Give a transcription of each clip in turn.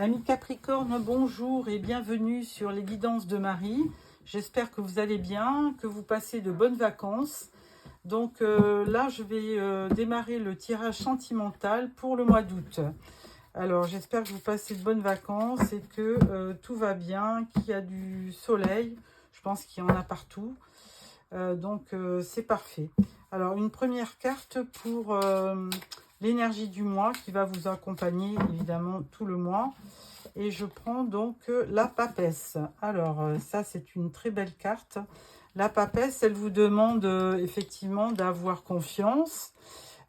Amis Capricorne, bonjour et bienvenue sur les guidances de Marie. J'espère que vous allez bien, que vous passez de bonnes vacances. Donc là, je vais démarrer le tirage sentimental pour le mois d'août. Alors, j'espère que vous passez de bonnes vacances et que tout va bien, qu'il y a du soleil. Je pense qu'il y en a partout. Donc, c'est parfait. Alors, une première carte pour l'énergie du mois qui va vous accompagner, évidemment, tout le mois. Et je prends donc la papesse. Alors, ça, c'est une très belle carte. La papesse, elle vous demande effectivement d'avoir confiance.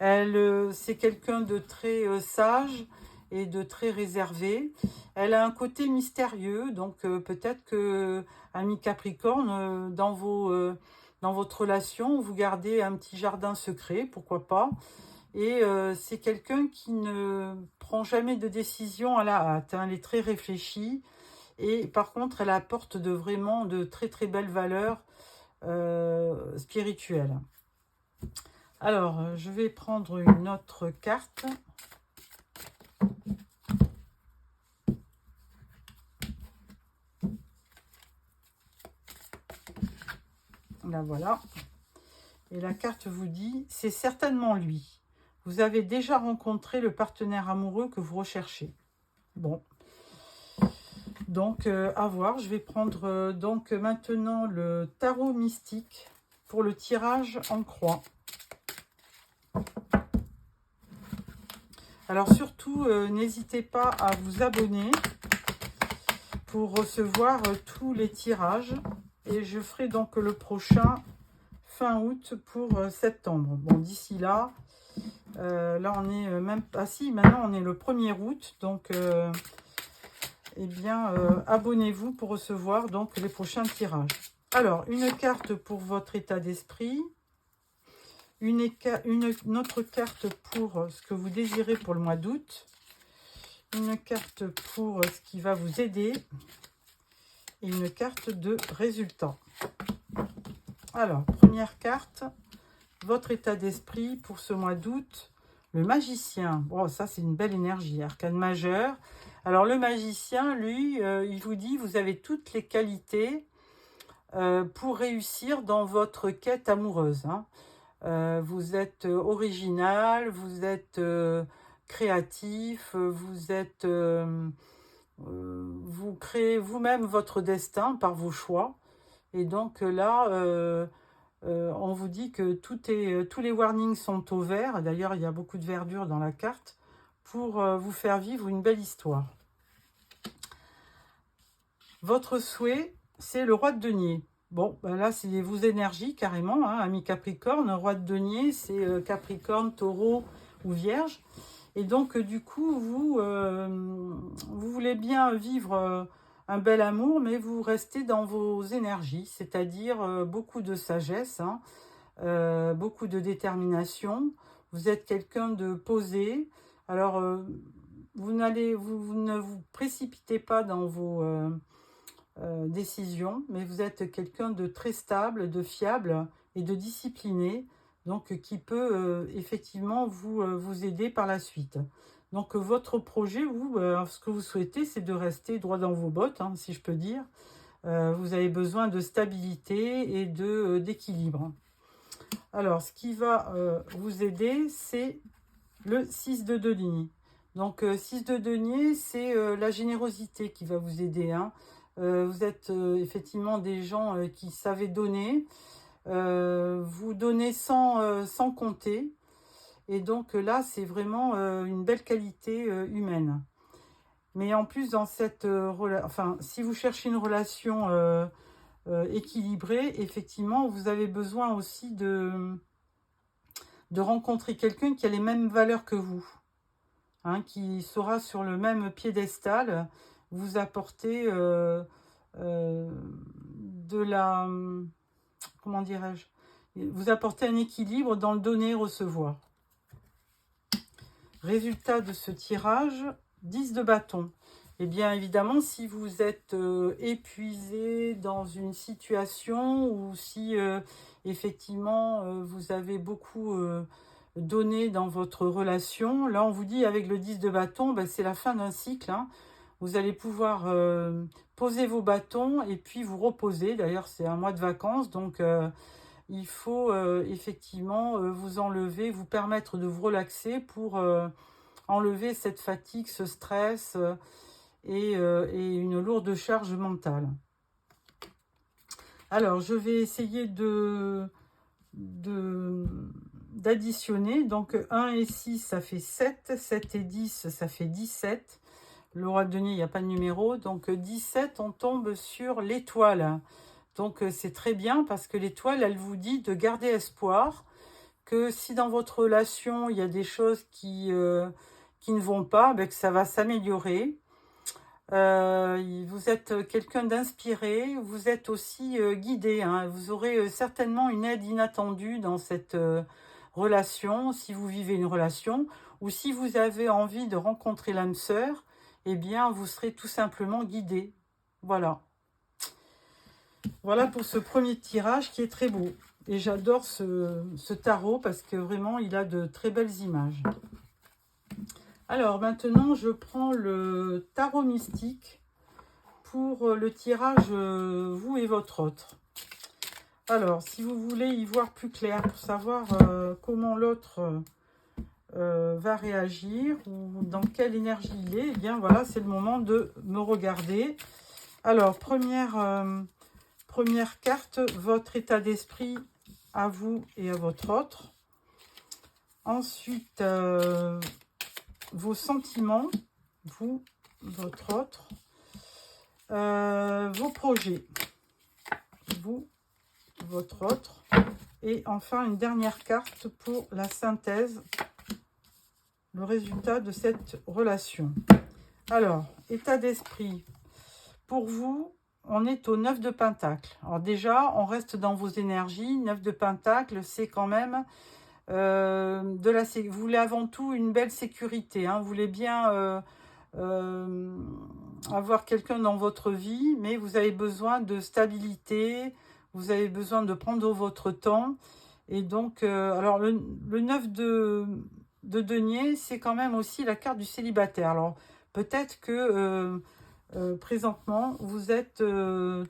C'est quelqu'un de très sage et de très réservé. Elle a un côté mystérieux, donc peut-être que, ami Capricorne, dans votre relation, vous gardez un petit jardin secret, pourquoi pas. Et c'est quelqu'un qui ne prend jamais de décision à la hâte. Elle est très réfléchie. Et par contre, elle apporte vraiment de très très belles valeurs spirituelles. Alors, je vais prendre une autre carte. La voilà. Et la carte vous dit, c'est certainement lui. Vous avez déjà rencontré le partenaire amoureux que vous recherchez. Bon. Donc, à voir. Je vais prendre donc maintenant le tarot mystique pour le tirage en croix. Alors surtout, n'hésitez pas à vous abonner pour recevoir tous les tirages. Et je ferai donc le prochain fin août pour septembre. Bon, d'ici là, là on est même... Ah si, maintenant on est le 1er août. Donc, eh bien, abonnez-vous pour recevoir donc les prochains tirages. Alors, une carte pour votre état d'esprit. Une autre carte pour ce que vous désirez pour le mois d'août. Une carte pour ce qui va vous aider. Et une carte de résultat. Alors, première carte, votre état d'esprit pour ce mois d'août. Le magicien. Bon, ça, c'est une belle énergie. Arcane majeur. Alors, le magicien, lui, il vous dit, vous avez toutes les qualités pour réussir dans votre quête amoureuse. Hein. Vous êtes original, vous êtes créatif, vous créez vous-même votre destin par vos choix. Et donc là, on vous dit que tous les warnings sont au vert. D'ailleurs, il y a beaucoup de verdure dans la carte pour vous faire vivre une belle histoire. Votre souhait, c'est le roi de denier. Bon, ben là, c'est vos énergies carrément, hein, ami Capricorne. Roi de denier, c'est Capricorne, Taureau ou Vierge. Et donc, du coup, vous voulez bien vivre un bel amour, mais vous restez dans vos énergies, c'est-à-dire beaucoup de sagesse, hein, beaucoup de détermination. Vous êtes quelqu'un de posé. Alors, vous ne vous précipitez pas dans vos décisions, mais vous êtes quelqu'un de très stable, de fiable et de discipliné, donc qui peut effectivement vous aider par la suite. Donc votre projet, ce que vous souhaitez, c'est de rester droit dans vos bottes, hein, si je peux dire. Vous avez besoin de stabilité et d'équilibre. Alors, ce qui va vous aider, c'est le 6 de denier. Donc, 6 de denier, c'est la générosité qui va vous aider. Hein. Vous êtes effectivement des gens qui savent donner. Vous donnez sans compter. Et donc là, c'est vraiment une belle qualité humaine. Mais en plus, dans cette si vous cherchez une relation équilibrée, effectivement, vous avez besoin aussi de rencontrer quelqu'un qui a les mêmes valeurs que vous, hein, qui sera sur le même piédestal, vous apporter de la... Comment dirais-je? Vous apporter un équilibre dans le donner-recevoir. Résultat de ce tirage, 10 de bâton. Et bien évidemment, si vous êtes épuisé dans une situation ou si effectivement vous avez beaucoup donné dans votre relation, là on vous dit avec le 10 de bâton, ben, c'est la fin d'un cycle. Hein. Vous allez pouvoir poser vos bâtons et puis vous reposer. D'ailleurs, c'est un mois de vacances, donc il faut effectivement vous enlever, vous permettre de vous relaxer pour enlever cette fatigue, ce stress et une lourde charge mentale. Alors, je vais essayer d'additionner. Donc, 1 et 6, ça fait 7. 7 et 10, ça fait 17. Le roi de denier, il n'y a pas de numéro. Donc, 17, on tombe sur l'étoile. Donc, c'est très bien parce que l'étoile, elle vous dit de garder espoir. Que si dans votre relation, il y a des choses qui ne vont pas, ben, que ça va s'améliorer. Vous êtes quelqu'un d'inspiré, vous êtes aussi guidé, hein. Vous aurez certainement une aide inattendue dans cette relation, si vous vivez une relation, ou si vous avez envie de rencontrer l'âme sœur, eh bien, vous serez tout simplement guidé. Voilà. Voilà pour ce premier tirage qui est très beau. Et j'adore ce tarot parce que vraiment, il a de très belles images. Alors maintenant, je prends le tarot mystique pour le tirage vous et votre autre. Alors, si vous voulez y voir plus clair pour savoir comment l'autre va réagir ou dans quelle énergie il est, eh bien voilà, c'est le moment de me regarder. Alors, première carte, votre état d'esprit à vous et à votre autre. Ensuite, vos sentiments, vous, votre autre, vos projets, vous, votre autre, et enfin une dernière carte pour la synthèse, le résultat de cette relation. Alors, état d'esprit, pour vous, on est au 9 de Pentacle. Alors déjà, on reste dans vos énergies, 9 de Pentacle, c'est quand même... vous voulez avant tout une belle sécurité, hein. Vous voulez bien avoir quelqu'un dans votre vie, mais vous avez besoin de stabilité, vous avez besoin de prendre votre temps. Et donc, alors le 9 de denier, c'est quand même aussi la carte du célibataire. Alors, peut-être que présentement, vous êtes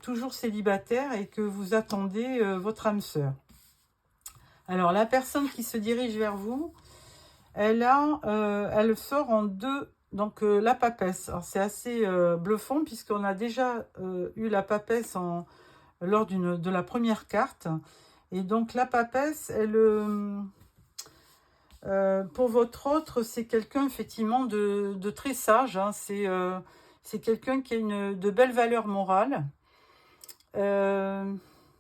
toujours célibataire et que vous attendez votre âme sœur. Alors, la personne qui se dirige vers vous, elle sort en deux, donc la papesse. Alors, c'est assez bluffant puisqu'on a déjà eu la papesse lors de la première carte. Et donc, la papesse, pour votre autre, c'est quelqu'un effectivement de très sage, hein. C'est quelqu'un qui a de belles valeurs morales.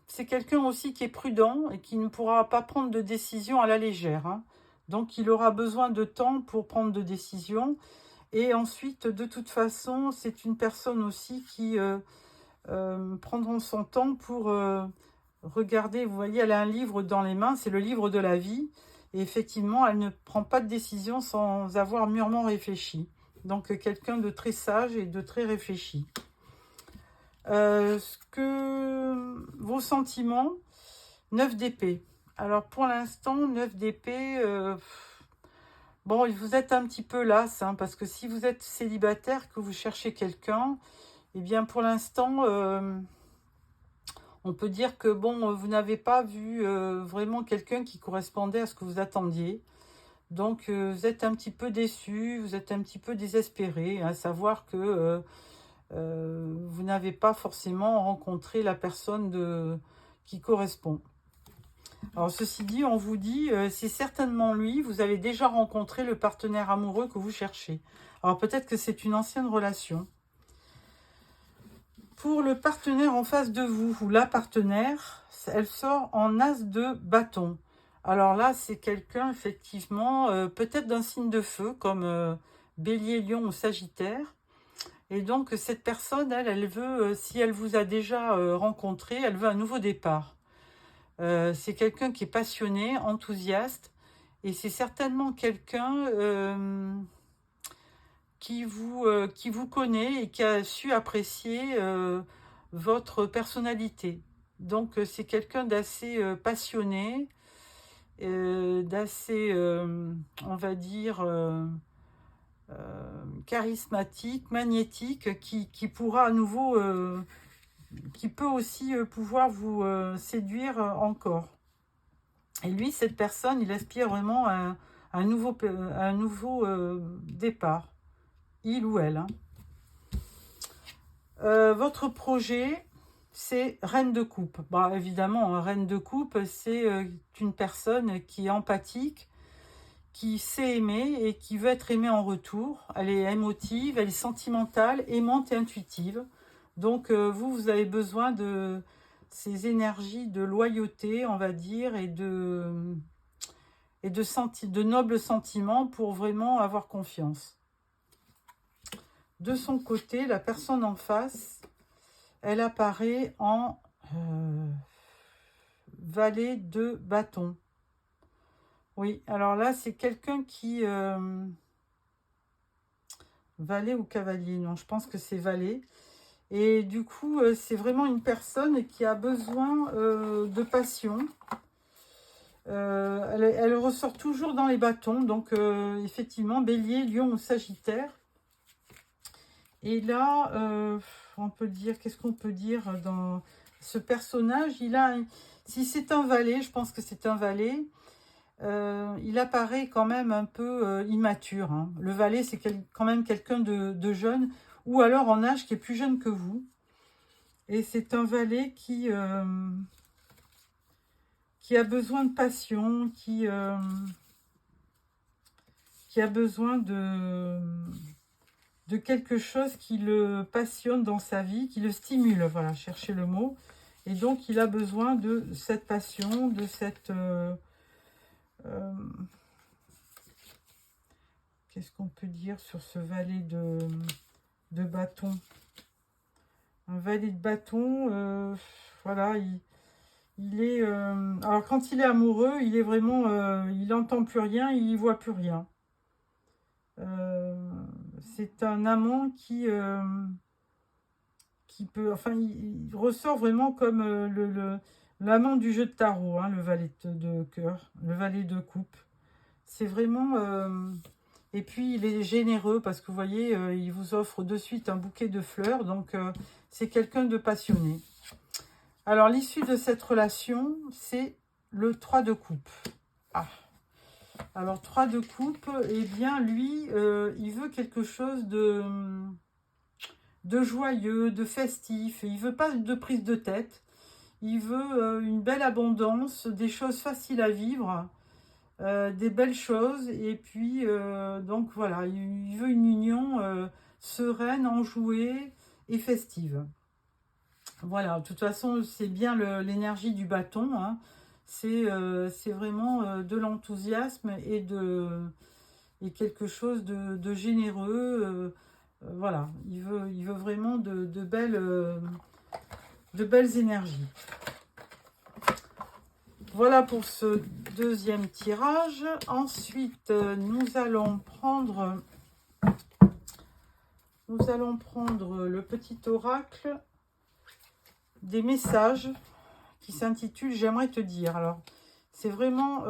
C'est quelqu'un aussi qui est prudent et qui ne pourra pas prendre de décision à la légère, hein. Donc, il aura besoin de temps pour prendre de décisions. Et ensuite, de toute façon, c'est une personne aussi qui prendra son temps pour regarder. Vous voyez, elle a un livre dans les mains, c'est le livre de la vie. Et effectivement, elle ne prend pas de décision sans avoir mûrement réfléchi. Donc, quelqu'un de très sage et de très réfléchi. Vos sentiments, 9 d'épée. Alors pour l'instant, 9 d'épée, bon, vous êtes un petit peu las, hein, parce que si vous êtes célibataire, que vous cherchez quelqu'un, eh bien pour l'instant, on peut dire que bon, vous n'avez pas vu vraiment quelqu'un qui correspondait à ce que vous attendiez. Donc vous êtes un petit peu déçu, vous êtes un petit peu désespéré, à savoir que vous n'avez pas forcément rencontré la personne qui correspond. Alors ceci dit, on vous dit, c'est certainement lui, vous avez déjà rencontré le partenaire amoureux que vous cherchez. Alors peut-être que c'est une ancienne relation. Pour le partenaire en face de vous, ou la partenaire, elle sort en as de bâton. Alors là, c'est quelqu'un effectivement, peut-être d'un signe de feu, comme Bélier, Lion ou Sagittaire. Et donc, cette personne, elle veut, si elle vous a déjà rencontré, elle veut un nouveau départ. C'est quelqu'un qui est passionné, enthousiaste, et c'est certainement quelqu'un qui vous connaît et qui a su apprécier votre personnalité. Donc, c'est quelqu'un d'assez passionné, d'assez, on va dire... charismatique, magnétique, qui pourra à nouveau, qui peut aussi pouvoir vous séduire encore. Et lui, cette personne, il aspire vraiment à un nouveau départ, il ou elle. Hein. Votre projet, c'est reine de coupe. Bah, évidemment, reine de coupe, c'est une personne qui est empathique, qui sait aimer et qui veut être aimée en retour. Elle est émotive, elle est sentimentale, aimante et intuitive. Donc, vous avez besoin de ces énergies de loyauté, on va dire, et de nobles sentiments pour vraiment avoir confiance. De son côté, la personne en face, elle apparaît en valet de bâton. Oui, alors là, c'est quelqu'un qui... valet ou cavalier? Non, je pense que c'est valet. Et du coup, c'est vraiment une personne qui a besoin de passion. Elle ressort toujours dans les bâtons. Donc, effectivement, bélier, lion ou sagittaire. Et là, on peut dire, qu'est-ce qu'on peut dire dans ce personnage? Si c'est un valet, je pense que c'est un valet, il apparaît quand même un peu immature. Hein. Le valet, c'est quand même quelqu'un de jeune, ou alors en âge qui est plus jeune que vous. Et c'est un valet qui a besoin de passion, qui a besoin de quelque chose qui le passionne dans sa vie, qui le stimule, voilà, cherchez le mot. Et donc, il a besoin de cette passion, de cette... qu'est-ce qu'on peut dire sur ce valet de bâton? Un valet de bâton, voilà, il est... alors, quand il est amoureux, il est vraiment... il n'entend plus rien, il n'y voit plus rien. C'est un amant qui peut, enfin, il ressort vraiment comme l'amant du jeu de tarot, hein, le valet de cœur, le valet de coupe. C'est vraiment... et puis, il est généreux parce que vous voyez, il vous offre de suite un bouquet de fleurs. Donc, c'est quelqu'un de passionné. Alors, l'issue de cette relation, c'est le 3 de coupe. Ah. Alors, 3 de coupe, eh bien, lui, il veut quelque chose de joyeux, de festif. Il veut pas de prise de tête. Il veut une belle abondance, des choses faciles à vivre, des belles choses. Et puis, donc voilà, il veut une union sereine, enjouée et festive. Voilà, de toute façon, c'est bien l'énergie du bâton. Hein. C'est vraiment de l'enthousiasme et quelque chose de généreux. Voilà, il veut vraiment de belles énergies. Voilà pour ce deuxième tirage. Ensuite, nous allons prendre le petit oracle des messages qui s'intitule J'aimerais te dire. Alors, c'est vraiment...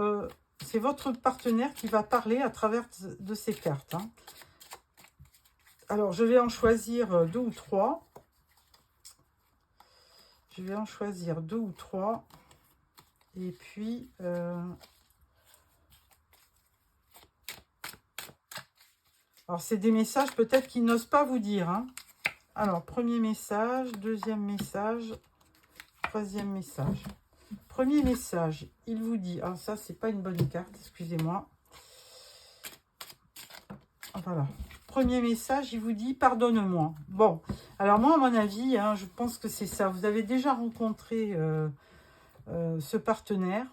c'est votre partenaire qui va parler à travers de ces cartes. Hein. Alors, je vais en choisir 2 ou 3. Je vais en choisir 2 ou 3. Et puis... alors, c'est des messages peut-être qu'ils n'osent pas vous dire. Hein. Alors, premier message, deuxième message, troisième message. Premier message, il vous dit... alors ça, c'est pas une bonne carte, excusez-moi. Voilà. Premier message, il vous dit « Pardonne-moi ». Bon, alors moi, à mon avis, hein, je pense que c'est ça. Vous avez déjà rencontré ce partenaire.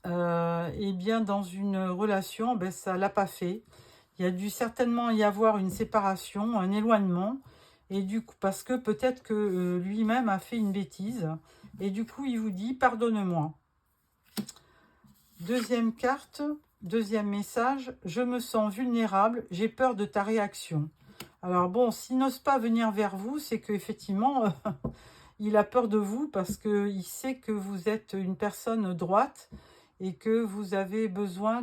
Et bien, dans une relation, ben, ça ne l'a pas fait. Il y a dû certainement y avoir une séparation, un éloignement. Et du coup, parce que peut-être que lui-même a fait une bêtise. Et du coup, il vous dit « Pardonne-moi ». Deuxième carte, deuxième message, je me sens vulnérable, j'ai peur de ta réaction. Alors bon, s'il n'ose pas venir vers vous, c'est qu'effectivement, il a peur de vous parce qu'il sait que vous êtes une personne droite et que vous avez besoin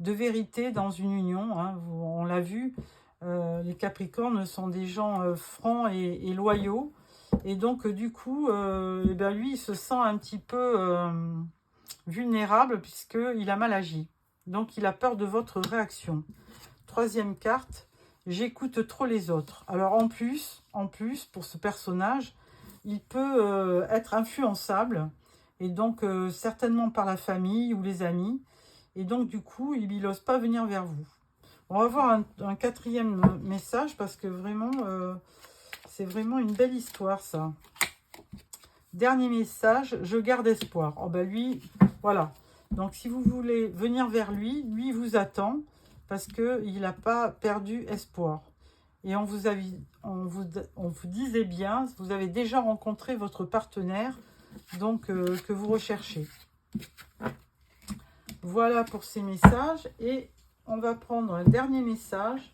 de vérité dans une union. Hein. On l'a vu, les Capricornes sont des gens francs et loyaux. Et donc, du coup, eh ben, lui, il se sent un petit peu vulnérable puisqu'il a mal agi. Donc, il a peur de votre réaction. Troisième carte, j'écoute trop les autres. Alors, en plus, pour ce personnage, il peut être influençable. Et donc, certainement par la famille ou les amis. Et donc, du coup, il n'ose pas venir vers vous. On va voir un quatrième message parce que vraiment, c'est vraiment une belle histoire, ça. Dernier message, je garde espoir. Oh ben lui, voilà. Donc, si vous voulez venir vers lui, lui vous attend parce qu'il n'a pas perdu espoir. Et on vous disait bien, vous avez déjà rencontré votre partenaire, donc que vous recherchez. Voilà pour ces messages. Et on va prendre un dernier message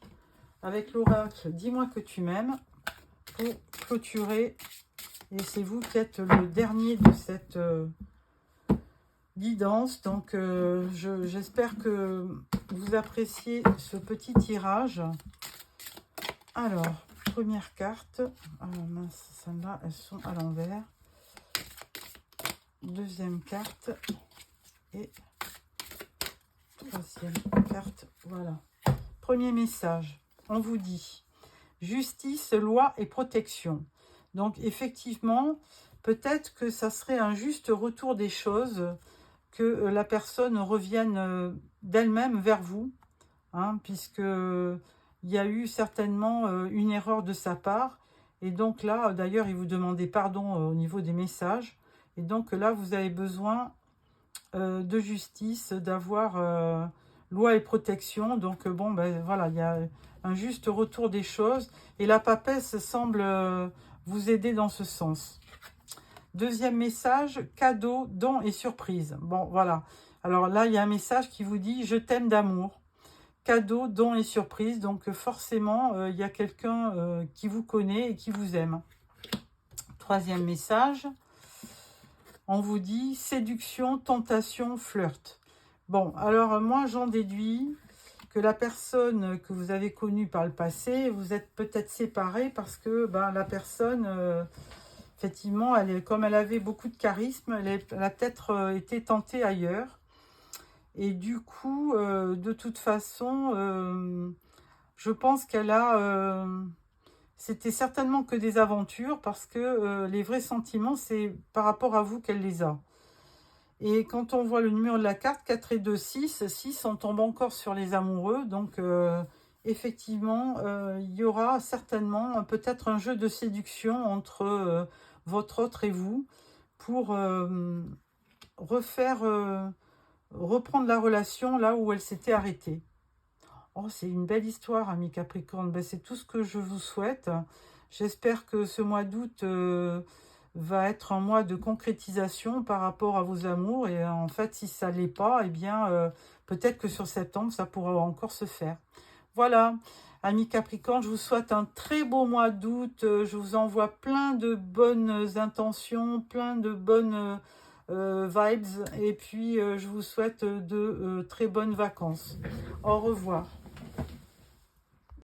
avec l'oracle « Dis-moi que tu m'aimes » pour clôturer. Et c'est vous qui êtes le dernier de cette guidance. Donc, j'espère que vous appréciez ce petit tirage. Alors, première carte. Ah mince, celles-là, elles sont à l'envers. Deuxième carte. Et troisième carte. Voilà. Premier message. On vous dit justice, loi et protection. Donc, effectivement, peut-être que ça serait un juste retour des choses, que la personne revienne d'elle-même vers vous, hein, puisque il y a eu certainement une erreur de sa part. Et donc là, d'ailleurs, il vous demandait pardon au niveau des messages. Et donc là, vous avez besoin de justice, d'avoir loi et protection. Donc bon, ben voilà, il y a un juste retour des choses. Et la papesse semble vous aider dans ce sens. Deuxième message, cadeau, don et surprise. Bon, voilà. Alors là, il y a un message qui vous dit « Je t'aime d'amour ». Cadeau, don et surprise. Donc forcément, il y a quelqu'un qui vous connaît et qui vous aime. Troisième message, on vous dit « Séduction, tentation, flirt ». Bon, alors moi, j'en déduis que la personne que vous avez connue par le passé, vous êtes peut-être séparés parce que ben, la personne... effectivement, comme elle avait beaucoup de charisme, elle a peut-être été tentée ailleurs. Et du coup, de toute façon, je pense qu'elle a... c'était certainement que des aventures parce que les vrais sentiments, c'est par rapport à vous qu'elle les a. Et quand on voit le numéro de la carte, 4 et 2, 6, 6, on tombe encore sur les amoureux. Donc, effectivement, il y aura certainement peut-être un jeu de séduction entre votre autre et vous pour reprendre la relation là où elle s'était arrêtée. Oh, c'est une belle histoire, amis Capricorne. Ben, c'est tout ce que je vous souhaite. J'espère que ce mois d'août va être un mois de concrétisation par rapport à vos amours. Et en fait, si ça ne l'est pas, eh bien, peut-être que sur septembre, ça pourra encore se faire. Voilà, amis Capricorne, je vous souhaite un très beau mois d'août. Je vous envoie plein de bonnes intentions, plein de bonnes vibes. Et puis, je vous souhaite de très bonnes vacances. Au revoir.